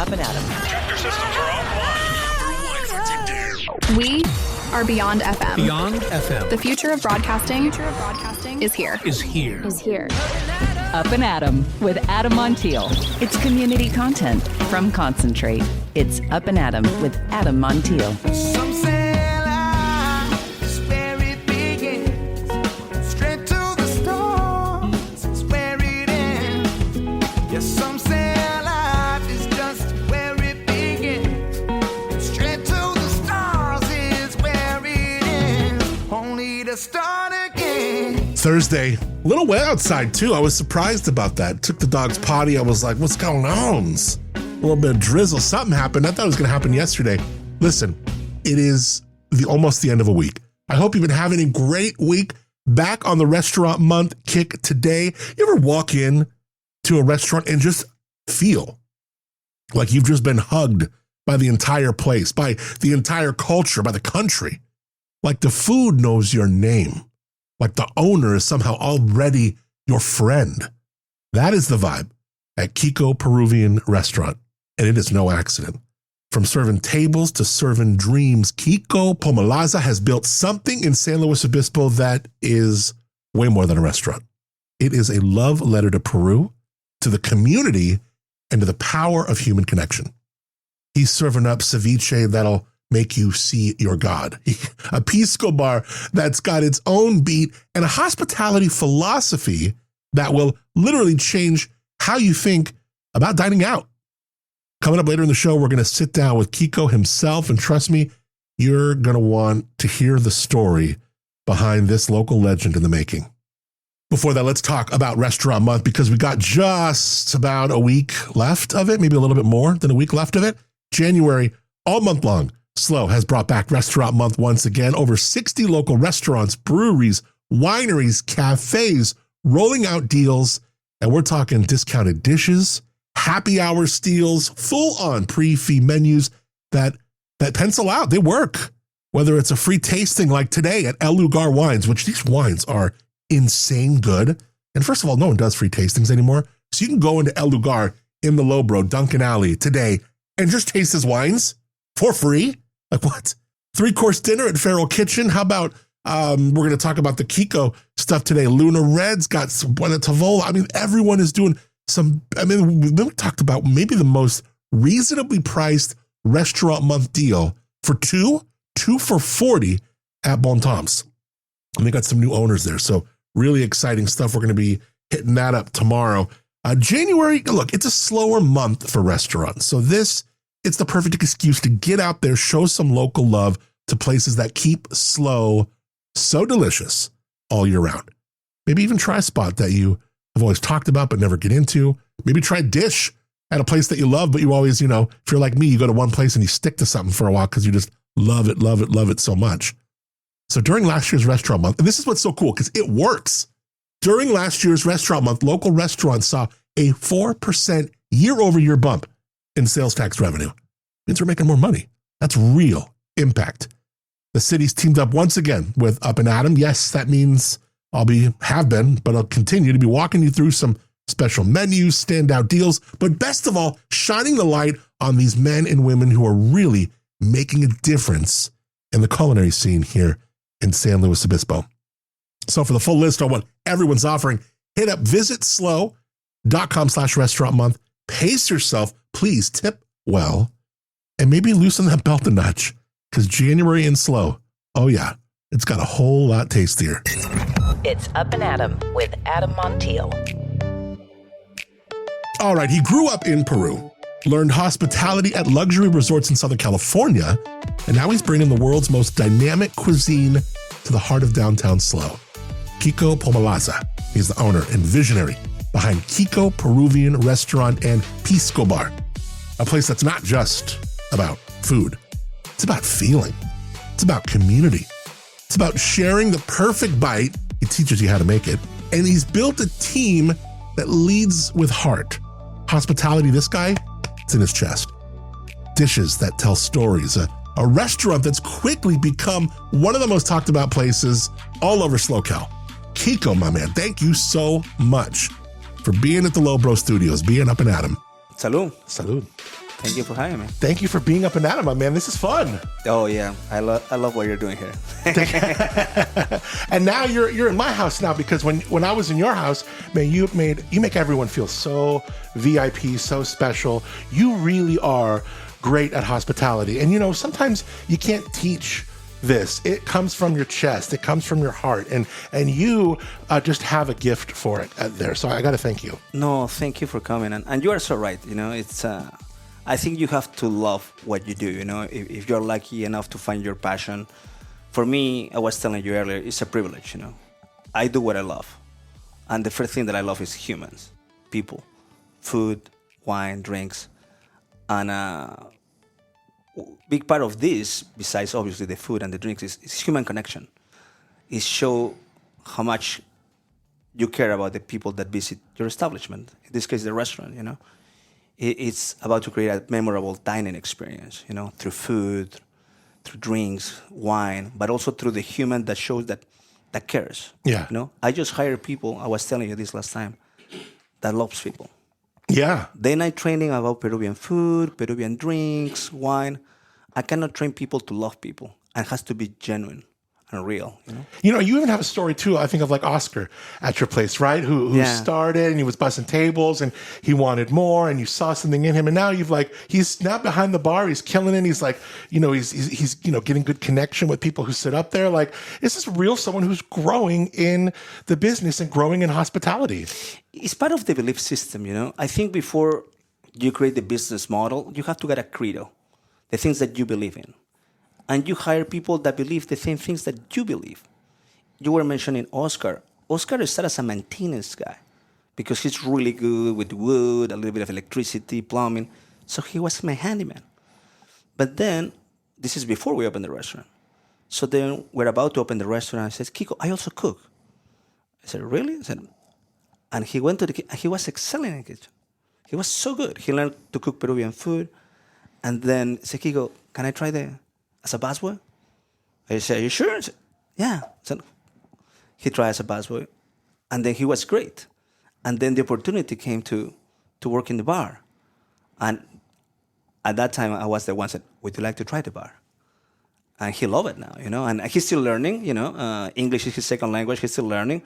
Up+Adam. Tractor systems are offline. We are Beyond FM. Beyond FM. The future of broadcasting is here. Up+Adam with Adam Montiel. It's community content from Concentrate. It's Up+Adam with Adam Montiel. Some say life is where it begins. Straight to the stars is where it ends. Yes, some say life is just where it begins. Straight to the stars is where it ends. Only to start again. Thursday, a little wet outside too. I was surprised about that. Took the dog's potty. I was like, what's going on? A little bit of drizzle. Something happened. I thought it was going to happen yesterday. Listen, it is almost the end of a week. I hope you've been having a great week. Back on the restaurant month kick today. You ever walk in to a restaurant and just feel like you've just been hugged by the entire place, by the entire culture, by the country? Like the food knows your name. Like the owner is somehow already your friend. That is the vibe at Kiko Peruvian restaurant. And it is no accident. From serving tables to serving dreams, Kiko Pomalaza has built something in San Luis Obispo that is way more than a restaurant. It is a love letter to Peru, to the community, and to the power of human connection. He's serving up ceviche that'll make you see your God. A Pisco bar that's got its own beat, and a hospitality philosophy that will literally change how you think about dining out. Coming up later in the show, we're going to sit down with Kiko himself, and trust me, you're going to want to hear the story behind this local legend in the making. Before that, let's talk about Restaurant Month, because we got just about a week left of it, maybe a little bit more than a week left of it. January, all month long, SLO has brought back Restaurant Month once again. Over 60 local restaurants, breweries, wineries, cafes, rolling out deals, and we're talking discounted dishes, happy hour steals, full-on pre-fee menus that pencil out. They work. Whether it's a free tasting like today at El Lugar Wines, which these wines are insane good. And first of all, no one does free tastings anymore. So you can go into El Lugar in the Lobro, Duncan Alley today and just taste his wines for free. Like what? 3-course dinner at Feral Kitchen. How about we're going to talk about the Kiko stuff today. Luna Red's got some Buena Tavola. I mean, everyone is doing we talked about maybe the most reasonably priced restaurant month deal for two for $40 at Bon Tom's. And they got some new owners there. So really exciting stuff. We're going to be hitting that up tomorrow. January, look, it's a slower month for restaurants. So it's the perfect excuse to get out there, show some local love to places that keep SLO so delicious all year round. Maybe even try a spot that you have always talked about but never get into. Maybe try a dish at a place that you love, but you always, if you're like me, you go to one place and you stick to something for a while because you just love it so much. So during last year's restaurant month, and this is what's so cool because it works. During last year's restaurant month, local restaurants saw a 4% year-over-year bump in sales tax revenue. It means we're making more money. That's real impact. The city's teamed up once again with Up+Adam. Yes, that means I'll continue to be walking you through some special menus, standout deals, but best of all, shining the light on these men and women who are really making a difference in the culinary scene here in San Luis Obispo. So for the full list on what everyone's offering, hit up visitslo.com/restaurant month. Pace yourself, please tip well, and maybe loosen that belt a notch, because January in SLO, oh yeah, it's got a whole lot tastier. It's Up+Adam with Adam Montiel. All right, he grew up in Peru, learned hospitality at luxury resorts in Southern California, and now he's bringing the world's most dynamic cuisine to the heart of downtown SLO. Kiko Pomalaza. He's the owner and visionary behind Kiko Peruvian Restaurant and Pisco Bar, a place that's not just about food. It's about feeling. It's about community. It's about sharing the perfect bite. He teaches you how to make it. And he's built a team that leads with heart. Hospitality, this guy, it's in his chest. Dishes that tell stories. A restaurant that's quickly become one of the most talked about places all over SLOCAL. Kiko, my man, thank you so much for being at the Lobro Studios, being Up+Adam. Salud. Salud. Thank you for having me. Thank you for being Up and Adam, my man. This is fun. Oh yeah, I love what you're doing here. And now you're in my house now, because when I was in your house, man, you make everyone feel so VIP, so special. You really are great at hospitality. And sometimes you can't teach this. It comes from your chest. It comes from your heart. And you just have a gift for it there. So I got to thank you. No, thank you for coming. And you are so right. It's I think you have to love what you do. If you're lucky enough to find your passion. For me, I was telling you earlier, it's a privilege. I do what I love. And the first thing that I love is humans, people, food, wine, drinks. And big part of this, besides obviously the food and the drinks, is human connection. It show how much you care about the people that visit your establishment. In this case, the restaurant. It's about to create a memorable dining experience. Through food, through drinks, wine, but also through the human that shows that cares. Yeah. I just hire people. I was telling you this last time, that loves people. Yeah. Day-night training about Peruvian food, Peruvian drinks, wine. I cannot train people to love people. And it has to be genuine and real. You even have a story too, I think, of like Oscar at your place, right? Who started and he was bussing tables and he wanted more and you saw something in him. And now he's now behind the bar. He's killing it. He's like, he's getting good connection with people who sit up there. Like, is this real someone who's growing in the business and growing in hospitality? It's part of the belief system, I think before you create the business model, you have to get a credo, the things that you believe in. And you hire people that believe the same things that you believe. You were mentioning Oscar. Oscar started as a maintenance guy because he's really good with wood, a little bit of electricity, plumbing. So he was my handyman. But then, this is before we opened the restaurant. So then we're about to open the restaurant. I said, Kiko, I also cook. I said, really? I said, and he went to the kitchen. He was excelling in the kitchen. He was so good. He learned to cook Peruvian food. And then I said, Kiko, can I try as a busboy? I said, are you sure? I said, yeah. So he tried as a busboy. And then he was great. And then the opportunity came to work in the bar. And at that time, I was the one that said, would you like to try the bar? And he loved it now, And he's still learning, English is his second language. He's still learning.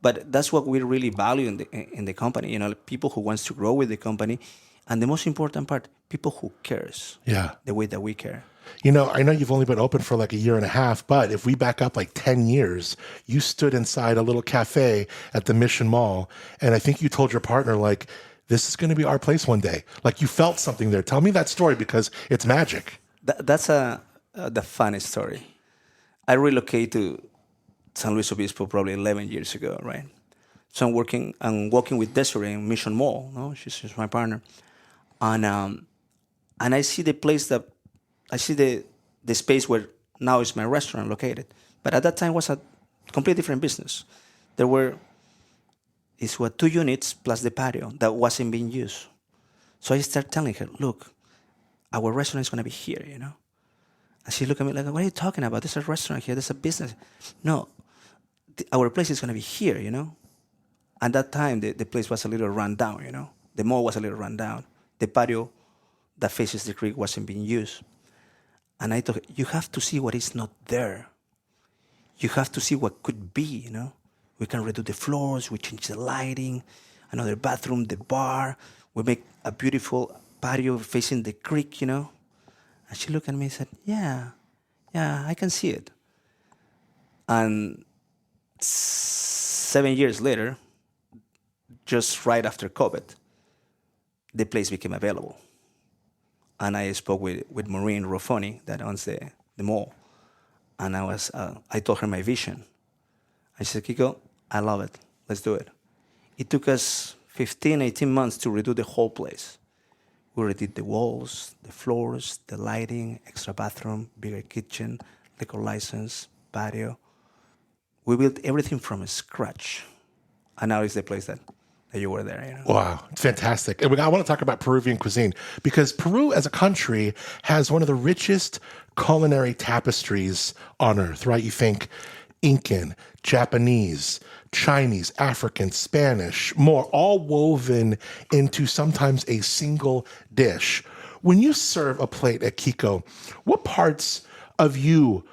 But that's what we really value in the company, people who wants to grow with the company. And the most important part, people who cares. Yeah. The way that we care. I know you've only been open for like a year and a half, but if we back up like 10 years, you stood inside a little cafe at the Mission Mall. And I think you told your partner, like, this is going to be our place one day. Like, you felt something there. Tell me that story because it's magic. That's the funniest story. I relocated to San Luis Obispo probably 11 years ago, right? So I'm walking with Desiree in Mission Mall. No, she's my partner, and I see the place I see the space where now is my restaurant located. But at that time was a completely different business. There were 2 units plus the patio that wasn't being used. So I started telling her, look, our restaurant is going to be here, And she looked at me like, what are you talking about? There's a restaurant here. There's a business. No, our place is going to be here, At that time, the place was a little run down, The mall was a little run down. The patio that faces the creek wasn't being used. And I thought, you have to see what is not there. You have to see what could be, We can redo the floors, we change the lighting, another bathroom, the bar. We make a beautiful patio facing the creek, And she looked at me and said, yeah, I can see it. And 7 years later, just right after COVID, the place became available. And I spoke with Maureen Ruffoni that owns the mall. And I told her my vision. I said, Kiko, I love it. Let's do it. It took us 15, 18 months to redo the whole place. We redid the walls, the floors, the lighting, extra bathroom, bigger kitchen, liquor license, patio. We built everything from scratch. And now it's the place that you were there. Wow, it's fantastic. And I want to talk about Peruvian cuisine because Peru as a country has one of the richest culinary tapestries on earth, right? You think Incan, Japanese, Chinese, African, Spanish, more, all woven into sometimes a single dish. when you serve a plate at Kiko, what parts of your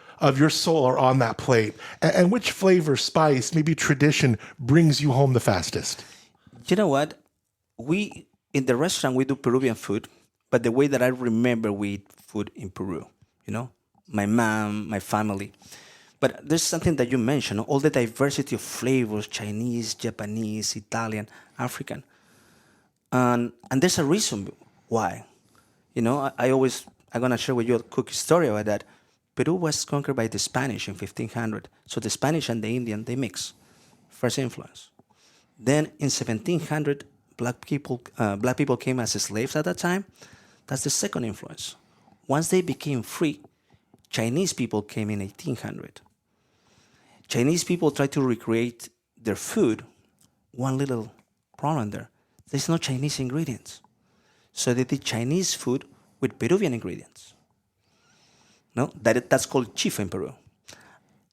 soul are on that plate? And which flavor, spice, maybe tradition brings you home the fastest? You know what? In the restaurant, we do Peruvian food, but the way that I remember we eat food in Peru, my mom, my family. But there's something that you mentioned, all the diversity of flavors, Chinese, Japanese, Italian, African. And there's a reason why. I'm going to share with you a quick story about that. Peru was conquered by the Spanish in 1500. So the Spanish and the Indian, they mix. First influence. Then in 1700, black people came as slaves at that time. That's the second influence. Once they became free, Chinese people came in 1800. Chinese people tried to recreate their food. One little problem there. There's no Chinese ingredients. So they did Chinese food with Peruvian ingredients. No, that's called chifa in Peru.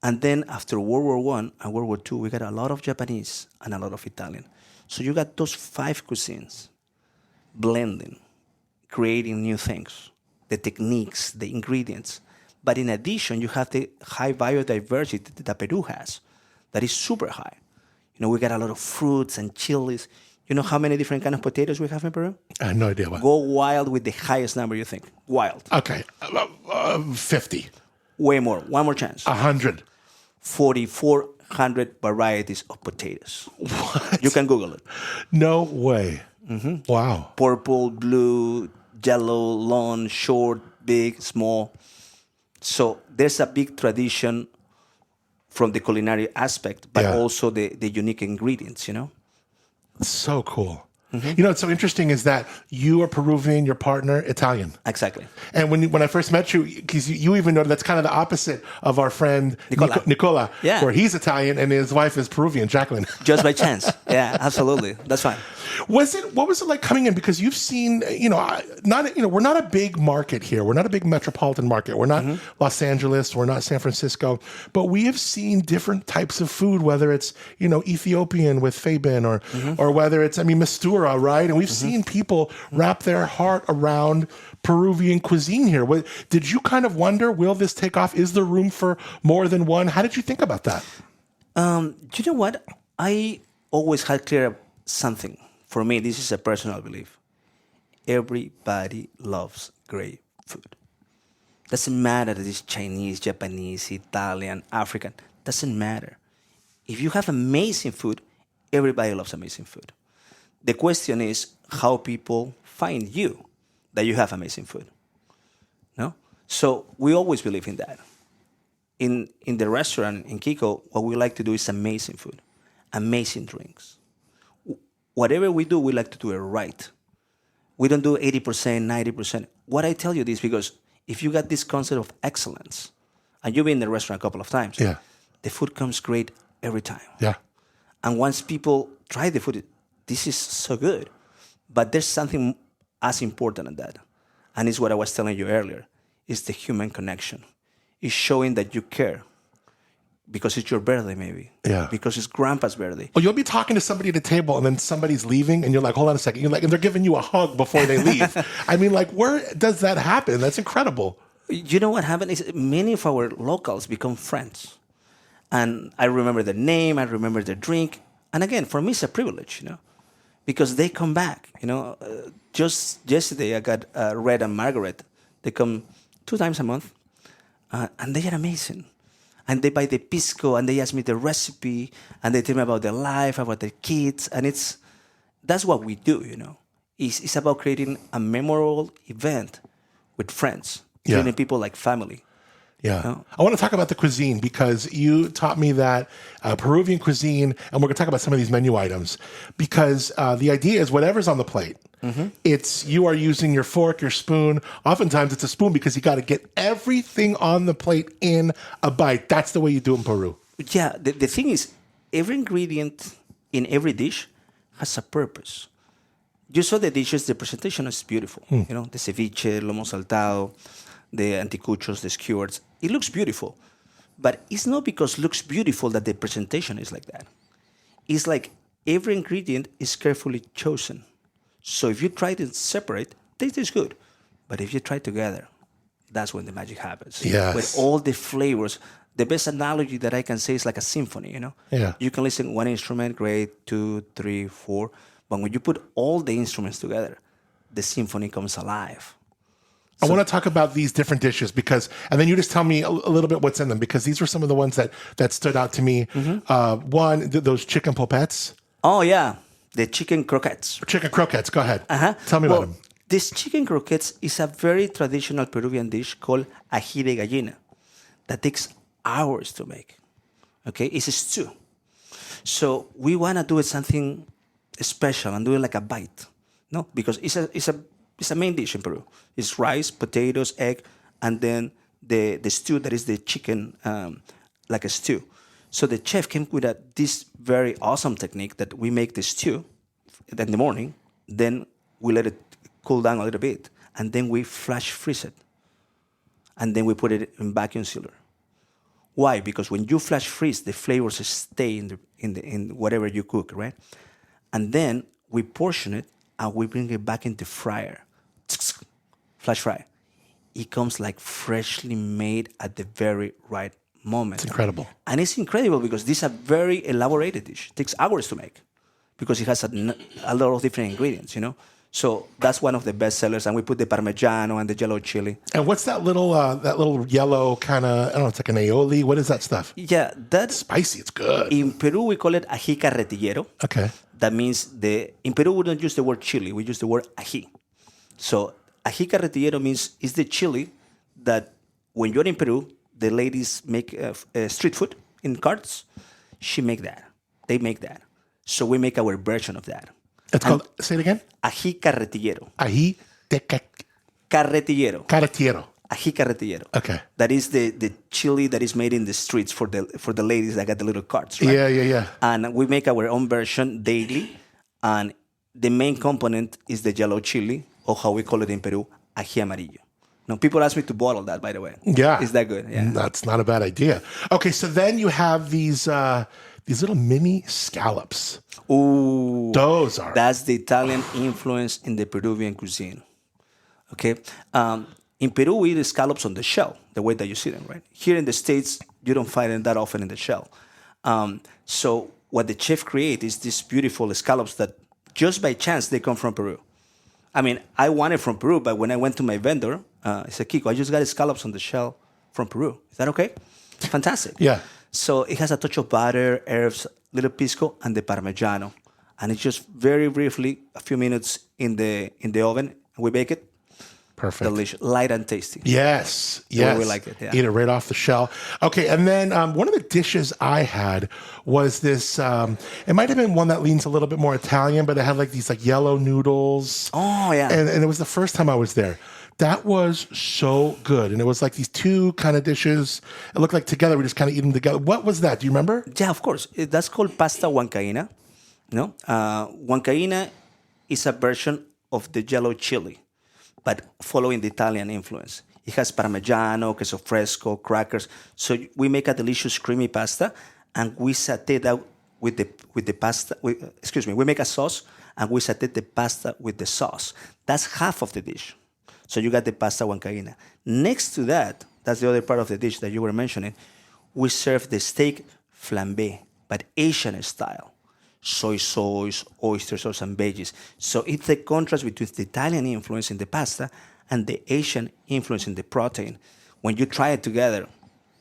And then after World War I and World War II, we got a lot of Japanese and a lot of Italian. So you got those 5 cuisines blending, creating new things, the techniques, the ingredients. But in addition, you have the high biodiversity that Peru has, that is super high. We got a lot of fruits and chilies. You know how many different kind of potatoes we have in Peru? I have no idea what. Go wild with the highest number you think. Wild. Okay. 50. Way more. One more chance. 100. 4,400 varieties of potatoes. What? You can Google it. No way. Mm-hmm. Wow. Purple, blue, yellow, long, short, big, small. So there's a big tradition from the culinary aspect, but also the unique ingredients, So cool. Mm-hmm. What's so interesting is that you are Peruvian, your partner, Italian. Exactly. And when I first met you, because you even know that's kind of the opposite of our friend Nicola, where he's Italian and his wife is Peruvian, Jacqueline. Just by chance. Yeah, absolutely. That's fine. What was it like coming in? Because you've seen, we're not a big market here. We're not a big metropolitan market. We're not Los Angeles. We're not San Francisco. But we have seen different types of food, whether it's, Ethiopian with Fabin or whether it's, Mistura, right? And we've seen people wrap their heart around Peruvian cuisine here. Did you kind of wonder, will this take off? Is there room for more than one? How did you think about that? You know what? I always had clear something. For me, this is a personal belief. Everybody loves great food. Doesn't matter that it's Chinese, Japanese, Italian, African. Doesn't matter. If you have amazing food, everybody loves amazing food. The question is how people find you that you have amazing food. No? So we always believe in that. In the restaurant in Kiko, what we like to do is amazing food, amazing drinks. Whatever we do, we like to do it right. We don't do 80%, 90%. What I tell you this because if you got this concept of excellence, and you've been in the restaurant a couple of times, the food comes great every time. Yeah. And once people try the food, this is so good. But there's something as important as that. And it's what I was telling you earlier. It's the human connection. It's showing that you care. Because it's your birthday, maybe. Yeah. Because it's grandpa's birthday. Well, you'll be talking to somebody at a table and then somebody's leaving and you're like, hold on a second. You're like, and they're giving you a hug before they leave. Where does that happen? That's incredible. You know what happened is many of our locals become friends. And I remember their name, I remember their drink. And again, for me, it's a privilege, because they come back, Just yesterday, I got Red and Margaret. They come 2 times a month. And they are amazing. And they buy the Pisco, and they ask me the recipe, and they tell me about their life, about their kids, and that's what we do, It's about creating a memorable event with friends, treating people like family. Yeah. I want to talk about the cuisine because you taught me that Peruvian cuisine, and we're going to talk about some of these menu items, because the idea is whatever's on the plate, it's you are using your fork, your spoon. Oftentimes it's a spoon because you got to get everything on the plate in a bite. That's the way you do it in Peru. Yeah. The thing is, every ingredient in every dish has a purpose. You saw the dishes, the presentation is beautiful. The ceviche, lomo saltado, the anticuchos, the skewers. It looks beautiful. But it's not because it looks beautiful that the presentation is like that. It's like every ingredient is carefully chosen. So if you try to separate, they taste good. But if you try together, that's when the magic happens. Yes. With all the flavors. The best analogy that I can say is like a symphony, Yeah. You can listen one instrument, great, 2, 3, 4. But when you put all the instruments together, the symphony comes alive. I want to talk about these different dishes and then you just tell me a little bit what's in them, because these were some of the ones that stood out to me. One, those chicken polpettes. Oh, yeah. The chicken croquettes. Chicken croquettes. Go ahead. Uh-huh. Tell me about them. This chicken croquettes is a very traditional Peruvian dish called ají de gallina that takes hours to make. Okay? It's a stew. So we want to do it something special and do it like a bite. No? Because it's a main dish in Peru. It's rice, potatoes, egg, and then the stew that is the chicken, like a stew. So the chef came with this very awesome technique that we make the stew in the morning, then we let it cool down a little bit, and then we flash freeze it, and then we put it in vacuum sealer. Why? Because when you flash freeze, the flavors stay in whatever you cook, right? And then we portion it and we bring it back into fryer. Flash fry. It comes like freshly made at the very right moment. It's incredible. And it's incredible because this is a very elaborated dish. It takes hours to make because it has a lot of different ingredients, So that's one of the best sellers. And we put the Parmigiano and the yellow chili. And what's that little yellow kind of, I don't know, it's like an aioli. What is that stuff? Yeah, that's Spicy. It's good. in Peru, we call it ají carretillero. Okay. That means in Peru, we don't use the word chili. We use the word ají. So ají carretillero means it's the chili that when you're in Peru, the ladies make street food in carts. They make that. So we make our version of that. It's called, say it again? Ají carretillero. Ají de Carretillero. carretillero. Ají carretillero. Okay. That is the chili that is made in the streets for the ladies that got the little carts, right? Yeah. And we make our own version daily. And the main component is the yellow chili, or how we call it in Peru, ají amarillo. No, people ask me to bottle that, by the way. Yeah. Is that good? Yeah. That's not a bad idea. Okay, so then you have these little mini scallops. Ooh. Those are... That's the Italian influence in the Peruvian cuisine. Okay? In Peru, we eat the scallops on the shell, the way that you see them, right? Here in the States, you don't find them that often in the shell. So what the chef creates is these beautiful scallops that just by chance, they come from Peru. I mean, I want it from Peru, but when I went to my vendor, I said, Kiko, I just got scallops on the shell from Peru. Is that okay? Fantastic. Yeah. So it has a touch of butter, herbs, little pisco, and the Parmigiano. And it's just very briefly, a few minutes in the oven. We bake it. Perfect. Delicious. Light and tasty. Yes. The way we like it, yeah. Eat it right off the shell. Okay, and then one of the dishes I had was this, it might have been one that leans a little bit more Italian, but it had like these like yellow noodles. Oh, yeah. And it was the first time I was there. That was so good. And it was like these two kind of dishes. It looked like together, we just kind of eat them together. What was that? Do you remember? Yeah, of course. That's called pasta huancaína. No? Huancaína is a version of the yellow chili, but following the Italian influence. It has Parmigiano, queso fresco, crackers. So we make a delicious creamy pasta, and we saute that with the pasta. We make a sauce, and we saute the pasta with the sauce. That's half of the dish. So you got the pasta huancaína. Next to that, that's the other part of the dish that you were mentioning, we serve the steak flambé, but Asian style. Soy sauce, oyster sauce, and veggies. So it's the contrast between the Italian influence in the pasta and the Asian influence in the protein. When you try it together,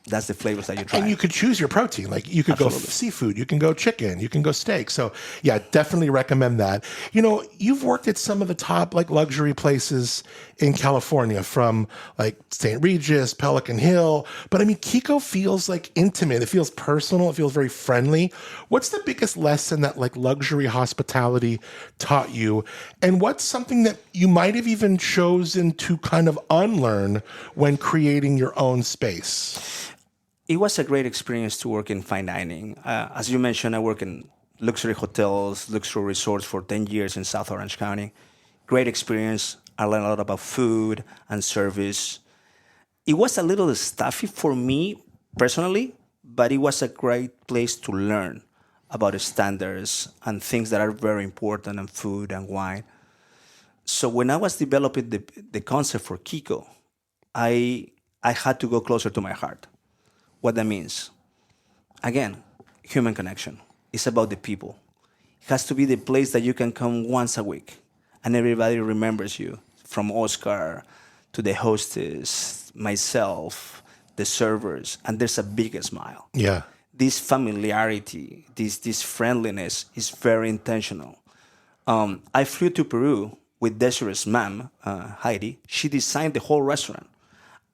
that's the flavors that you try. And you could choose your protein. Like you could Absolutely. go seafood, you can go chicken, you can go steak. So yeah, definitely recommend that. You know, you've worked at some of the top like luxury places in California, from like St. Regis, Pelican Hill. But I mean, Kiko feels like intimate. It feels personal. It feels very friendly. What's the biggest lesson that like luxury hospitality taught you? And what's something that you might have even chosen to kind of unlearn when creating your own space? It was a great experience to work in fine dining. As you mentioned, I work in luxury hotels, luxury resorts for 10 years in South Orange County. Great experience. I learned a lot about food and service. It was a little stuffy for me personally, but it was a great place to learn about the standards and things that are very important in food and wine. So when I was developing the concept for Kiko, I had to go closer to my heart. What that means, again, human connection. It's about the people. It has to be the place that you can come once a week, and everybody remembers you, from Oscar to the hostess, myself, the servers, and there's a big smile. Yeah. This familiarity, this friendliness is very intentional. I flew to Peru with Desiree's mom, Heidi. She designed the whole restaurant.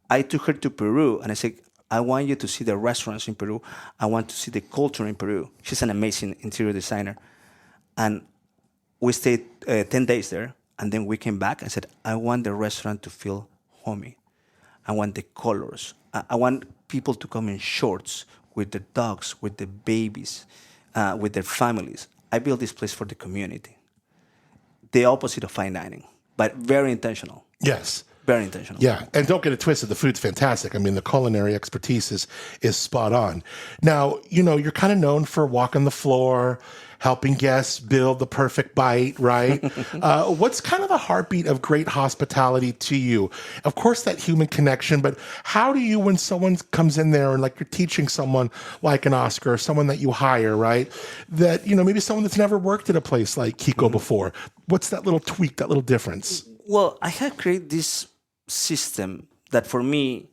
I took her to Peru and I said, I want you to see the restaurants in Peru. I want to see the culture in Peru. She's an amazing interior designer. And we stayed 10 days there. And then we came back and said, I want the restaurant to feel homey. I want the colors. I want people to come in shorts with their dogs, with the babies, with their families. I built this place for the community. The opposite of fine dining, but very intentional. Yes. Very intentional. Yeah, and don't get it twisted. The food's fantastic. I mean, the culinary expertise is spot on. Now, you're kind of known for walking the floor, helping guests build the perfect bite, right? What's kind of the heartbeat of great hospitality to you? Of course, that human connection, but how do you, when someone comes in there and like you're teaching someone like an Oscar, or someone that you hire, right? That, maybe someone that's never worked at a place like Kiko before. What's that little tweak, that little difference? Well, I have created this system that for me,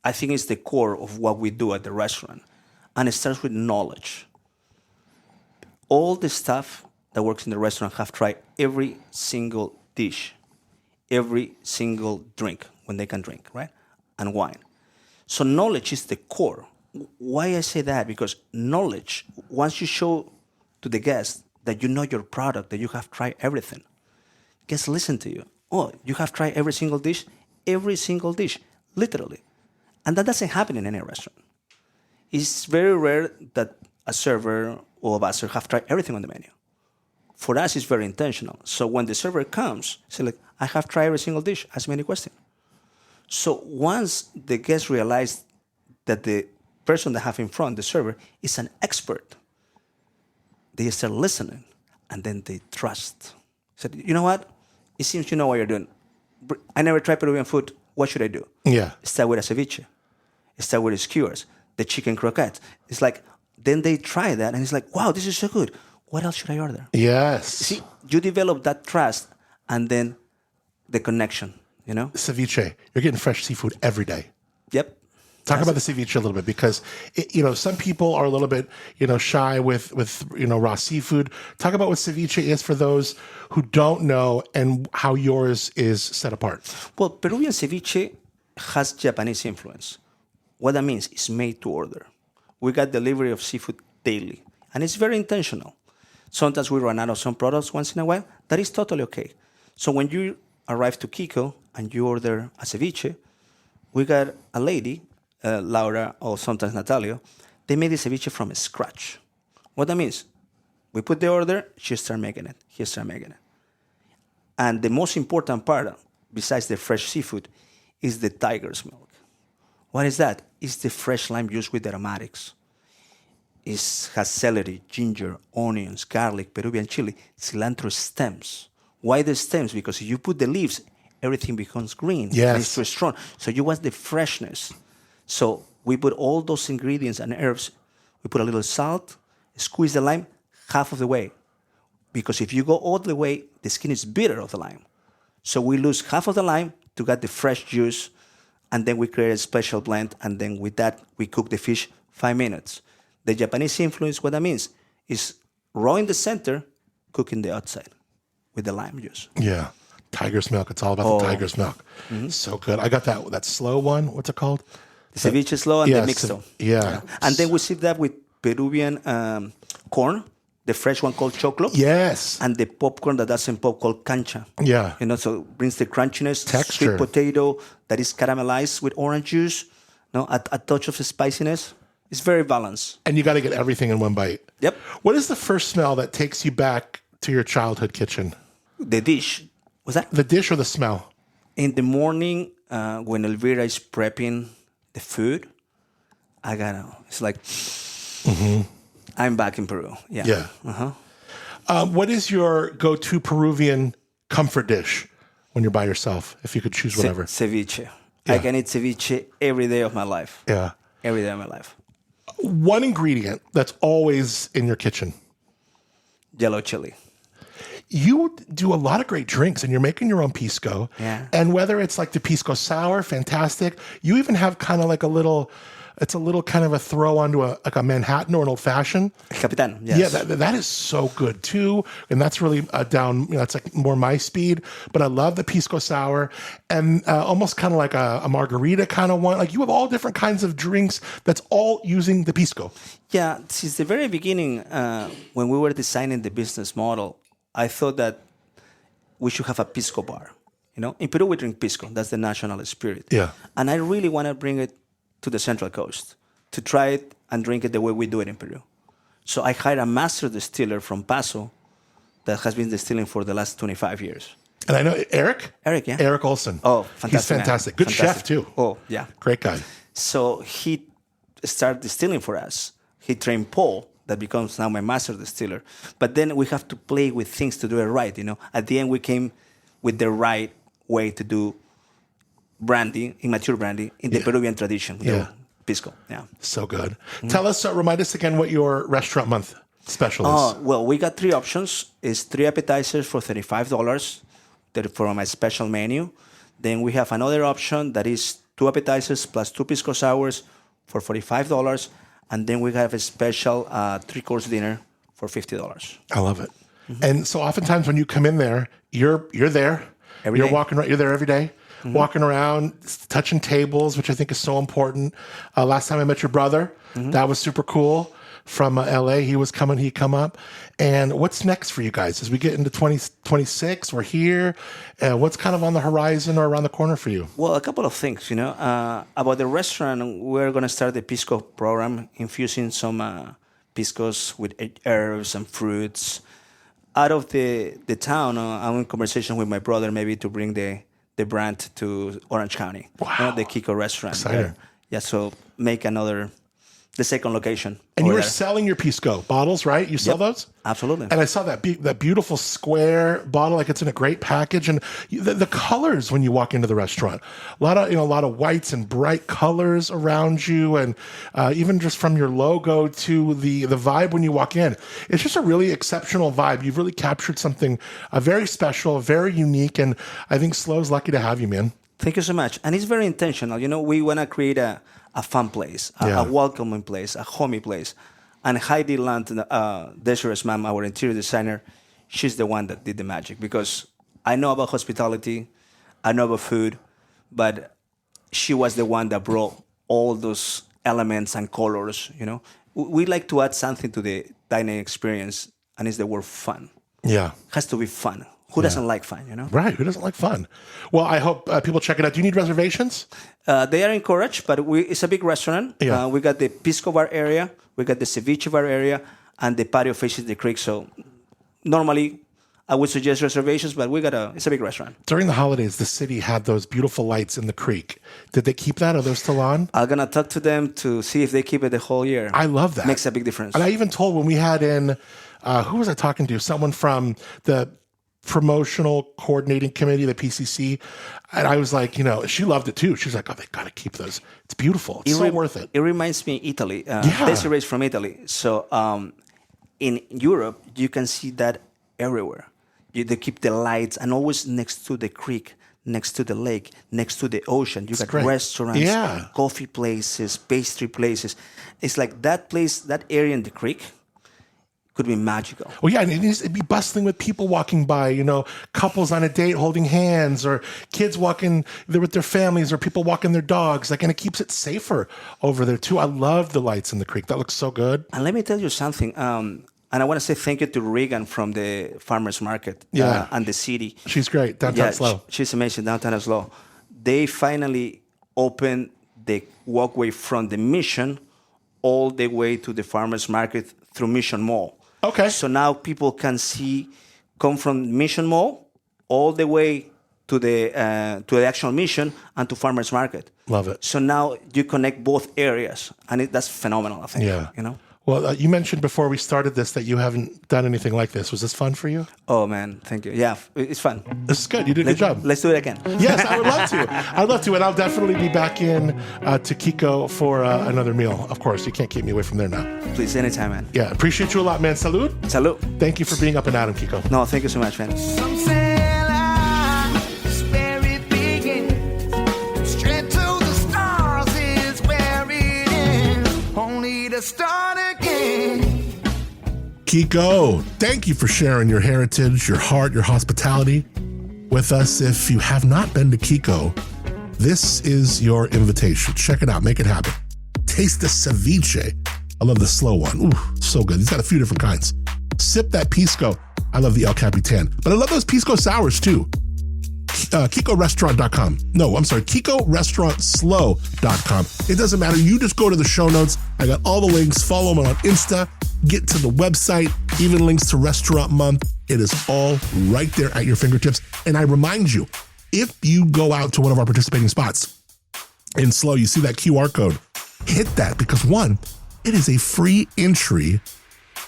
I think is the core of what we do at the restaurant. And it starts with knowledge. All the staff that works in the restaurant have tried every single dish, every single drink when they can drink, right? And wine. So knowledge is the core. Why I say that? Because knowledge, once you show to the guest that you know your product, that you have tried everything, guests listen to you. Oh, you have tried every single dish? Every single dish, literally. And that doesn't happen in any restaurant. It's very rare that a server or a busser have tried everything on the menu. For us, it's very intentional. So when the server comes, say like, I have tried every single dish, ask me any question. So once the guests realize that the person they have in front, the server, is an expert, they start listening, and then they trust. Said, you know what? It seems you know what you're doing. I never tried Peruvian food. What should I do? Yeah. Start with a ceviche. Start with the skewers, the chicken croquette. It's like, then they try that, and it's like, wow, this is so good. What else should I order? Yes. See, you develop that trust, and then the connection, Ceviche. You're getting fresh seafood every day. Yep. Talk about the ceviche a little bit, because some people are a little bit shy with raw seafood. Talk about what ceviche is for those who don't know and how yours is set apart. Well, Peruvian ceviche has Japanese influence. What that means is made to order. We got delivery of seafood daily, and it's very intentional. Sometimes we run out of some products once in a while. That is totally okay. So when you arrive to Kiko and you order a ceviche, we got a lady, Laura, or sometimes Natalia, they made the ceviche from scratch. What that means? We put the order, she start making it, he start making it. And the most important part, besides the fresh seafood, is the tiger's milk. What is that? It's the fresh lime juice with aromatics. It has celery, ginger, onions, garlic, Peruvian chili, cilantro stems. Why the stems? Because if you put the leaves, everything becomes green. Yes. And it's too strong. So you want the freshness. So we put all those ingredients and herbs. We put a little salt, squeeze the lime half of the way. Because if you go all the way, the skin is bitter of the lime. So we lose half of the lime to get the fresh juice, and then we create a special blend, and then with that, we cook the fish 5 minutes. The Japanese influence, what that means, is raw in the center, cook in the outside with the lime juice. Yeah. Tiger's milk. It's all about the tiger's milk. Mm-hmm. So good. I got that slow one. What's it called? The ceviche slow and the mixto. Yeah. And then we sip that with Peruvian corn, the fresh one called choclo. Yes. And the popcorn that doesn't pop called cancha. Yeah. So it brings the crunchiness, texture. Sweet potato that is caramelized with orange juice, a touch of spiciness. It's very balanced. And you got to get everything in one bite. Yep. What is the first smell that takes you back to your childhood kitchen? The dish. Was that? The dish or the smell? In the morning, when Elvira is prepping the food, it's like, I'm back in Peru. Yeah. Yeah. Uh-huh. What is your go-to Peruvian comfort dish when you're by yourself, if you could choose whatever? Ceviche. Yeah. I can eat ceviche every day of my life. Yeah. Every day of my life. One ingredient that's always in your kitchen. Yellow chili. You do a lot of great drinks, and you're making your own Pisco. Yeah. And whether it's like the Pisco sour, fantastic. You even have kind of like it's a little kind of a throw onto a Manhattan or an old fashioned. Capitan, yes. Yeah, that is so good too. And that's really down, that's like more my speed. But I love the Pisco sour and almost kind of like a margarita kind of one. Like you have all different kinds of drinks that's all using the Pisco. Yeah, since the very beginning, when we were designing the business model, I thought that we should have a Pisco bar. In Peru we drink Pisco. That's the national spirit. Yeah. And I really want to bring it to the Central Coast to try it and drink it the way we do it in Peru. So I hired a master distiller from Paso that has been distilling for the last 25 years. And I know Eric? Eric, yeah. Eric Olson. Oh, fantastic. He's fantastic. Man. Good Fantastic. chef too. Oh, yeah. Great guy. So he started distilling for us. He trained Paul, that becomes now my master distiller. But then we have to play with things to do it right. At the end, we came with the right way to do brandy, immature brandy, in the Peruvian tradition. Pisco. Yeah. So good. Tell us, remind us again what your restaurant month special is. Well, we got 3 options. It's 3 appetizers for $35 for my special menu. Then we have another option that is 2 appetizers plus 2 Pisco sours for $45. And then we have a special 3-course dinner for $50. I love it. And so oftentimes when you come in there, you're there. Every you're day. walking around. You're there every day, walking around, touching tables, which I think is so important. Last time I met your brother, that was super cool. From LA, he'd come up. And what's next for you guys as we get into 2026? We're here. What's kind of on the horizon or around the corner for you? Well, a couple of things, about the restaurant. We're going to start the Pisco program, infusing some Piscos with herbs and fruits. Out of the town, I'm in conversation with my brother maybe to bring the brand to Orange County. Wow. The Kiko restaurant. Exciting. Yeah, so make the second location. And you over were there. selling your Pisco bottles, right? You sell those? Absolutely. And I saw that beautiful square bottle, like it's in a great package, and the colors when you walk into the restaurant, a lot of whites and bright colors around you, and even just from your logo to the vibe when you walk in, it's just a really exceptional vibe. You've really captured something very special, very unique, and I think Slow's lucky to have you, man. Thank you so much. And it's very intentional. We want to create a fun place, a welcoming place, a homey place. And Heidi Land, Desiree's mom, our interior designer, she's the one that did the magic, because I know about hospitality, I know about food, but she was the one that brought all those elements and colors. We like to add something to the dining experience, and it's the word fun. Yeah. It has to be fun. Who doesn't like fun, Right. Who doesn't like fun? Well, I hope people check it out. Do you need reservations? They are encouraged, but it's a big restaurant. Yeah. We got the Pisco bar area, we got the ceviche bar area, and the patio faces the creek. So normally I would suggest reservations, but it's a big restaurant. During the holidays, the city had those beautiful lights in the creek. Did they keep that? Are those still on? I'm going to talk to them to see if they keep it the whole year. I love that. Makes a big difference. And I even told when we had in, who was I talking to? Someone from the promotional coordinating committee, the PCC. And I was like, she loved it too. She's like, oh, they got to keep those. It's beautiful. It's so worth it. It reminds me of Italy. Desiree's from Italy. So in Europe, you can see that everywhere. They keep the lights, and always next to the creek, next to the lake, next to the ocean. You got great. restaurants, coffee places, pastry places. It's like that place, that area in the creek could be magical. Well, yeah, and it'd be bustling with people walking by, couples on a date holding hands, or kids walking there with their families, or people walking their dogs. And it keeps it safer over there too. I love the lights in the creek. That looks so good. And let me tell you something. And I want to say thank you to Regan from the farmers market and the city. She's great. Downtown Slow. She's amazing. Downtown Slow. They finally opened the walkway from the Mission all the way to the farmers market through Mission Mall. Okay. So now people can come from Mission Mall all the way to the actual Mission and to farmers market. Love it. So now you connect both areas, and that's phenomenal, I think. Yeah. Well, you mentioned before we started this that you haven't done anything like this. Was this fun for you? Oh man, thank you. Yeah, it's fun. This is good. You did a good job. Let's do it again. Yes, I would love to. I'd love to. And I'll definitely be back in to Kiko for another meal. Of course, you can't keep me away from there now. Please, anytime, man. Yeah, appreciate you a lot, man. Salud. Salud. Thank you for being Up and Adam, Kiko. No, thank you so much, man. Some say life's where it begins. Straight to the stars is where it ends. Only to start again. Kiko, thank you for sharing your heritage, your heart, your hospitality with us. If you have not been to Kiko, this is your invitation. Check it out. Make it happen. Taste the ceviche. I love the slow one. Ooh, so good. He's got a few different kinds. Sip that Pisco. I love the El Capitan. But I love those Pisco sours too. KikoRestaurant.com. No, I'm sorry, KikoRestaurantSlow.com. It doesn't matter. You just go to the show notes. I got all the links. Follow them on Insta. Get to the website. Even links to Restaurant Month. It is all right there at your fingertips. And I remind you, if you go out to one of our participating spots in Slow, you see that QR code, hit that because one, it is a free entry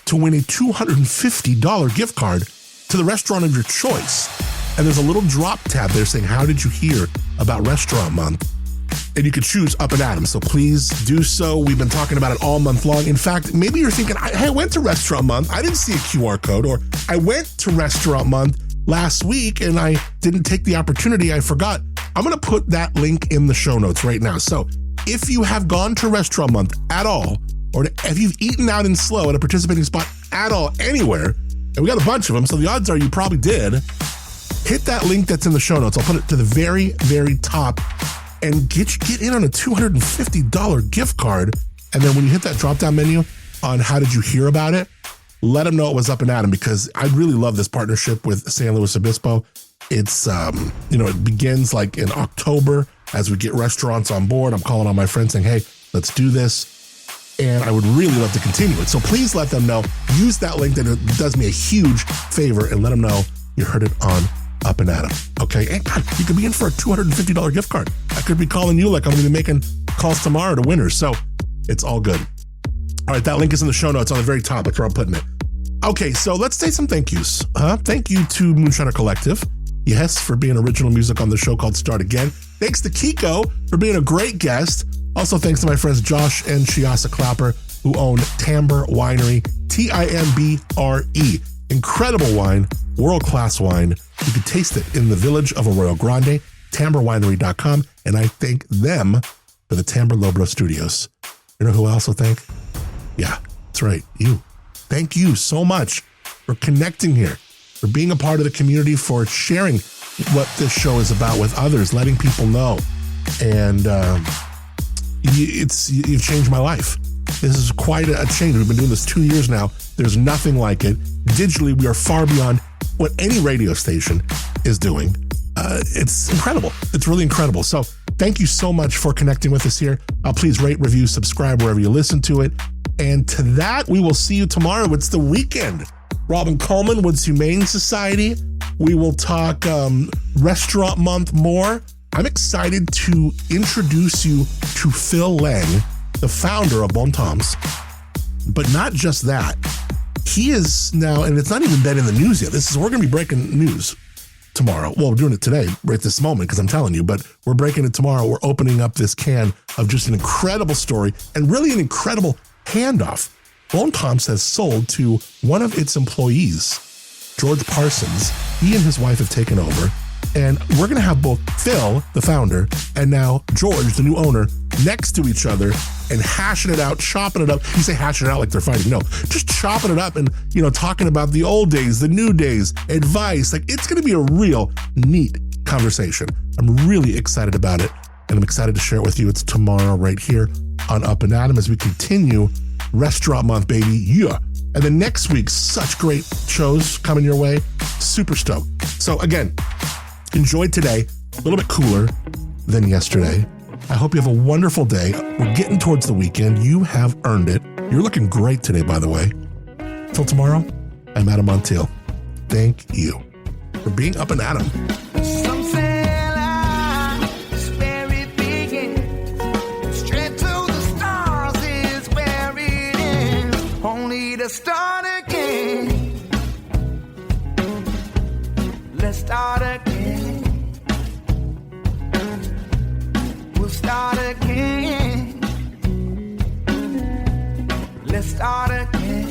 to win a $250 gift card to the restaurant of your choice. And there's a little drop tab there saying, how did you hear about Restaurant Month? And you could choose Up and Adam. So please do so. We've been talking about it all month long. In fact, maybe you're thinking, I went to Restaurant Month. I didn't see a QR code. Or I went to Restaurant Month last week and I didn't take the opportunity. I forgot. I'm going to put that link in the show notes right now. So if you have gone to Restaurant Month at all, or if you've eaten out in Slow at a participating spot at all, anywhere, and we got a bunch of them, so the odds are you probably did, hit that link that's in the show notes. I'll put it to the very, very top and get in on a $250 gift card. And then when you hit that drop-down menu on how did you hear about it, let them know it was Up and Adam, because I really love this partnership with San Luis Obispo. It's, it begins like in October as we get restaurants on board. I'm calling on my friends saying, hey, let's do this. And I would really love to continue it. So please let them know. Use that link that does me a huge favor and let them know you heard it on Up and Adam. Okay? And God, you could be in for a $250 gift card. I could be calling you like I'm going to be making calls tomorrow to winners. So it's all good. All right, that link is in the show notes on the very top. That's where I'm putting it. Okay, so let's say some thank yous. Thank you to Moonshiner Collective. Yes, for being original music on the show called Start Again. Thanks to Kiko for being a great guest. Also, thanks to my friends Josh and Shiasa Clapper, who own Tambre Winery, Timbre. Incredible wine, world-class wine. You can taste it in the village of Arroyo Grande, TambreWinery.com, and I thank them for the Tambre Lobro Studios. You know who I also thank? Yeah, that's right, you. Thank you so much for connecting here, for being a part of the community, for sharing what this show is about with others, letting people know. And you've changed my life. This is quite a change. We've been doing this 2 years now. There's nothing like it. Digitally, we are far beyond what any radio station is doing. It's incredible. It's really incredible. So thank you so much for connecting with us here. Please rate, review, subscribe wherever you listen to it. And to that, we will see you tomorrow. It's the weekend. Robin Coleman, Woods Humane Society. We will talk Restaurant Month more. I'm excited to introduce you to Phil Lang, the founder of Bon Tom's. But not just that. He is now, and it's not even been in the news yet. We're going to be breaking news tomorrow. Well, we're doing it today, right this moment, because I'm telling you, but we're breaking it tomorrow. We're opening up this can of just an incredible story and really an incredible handoff. Bon Tom's has sold to one of its employees, George Parsons. He and his wife have taken over. And we're going to have both Phil, the founder, and now George, the new owner, next to each other and hashing it out, chopping it up. You say hashing it out like they're fighting. No, just chopping it up and, talking about the old days, the new days, advice. Like, it's going to be a real neat conversation. I'm really excited about it, and I'm excited to share it with you. It's tomorrow right here on Up and Adam as we continue Restaurant Month, baby. Yeah. And then next week, such great shows coming your way. Super stoked. So again, enjoy today, a little bit cooler than yesterday. I hope you have a wonderful day. We're getting towards the weekend. You have earned it. You're looking great today, by the way. Till tomorrow, I'm Adam Montiel. Thank you for being Up and Adam. Some say life's where it begins. Straight to the stars is where it ends. start again. Let's start again.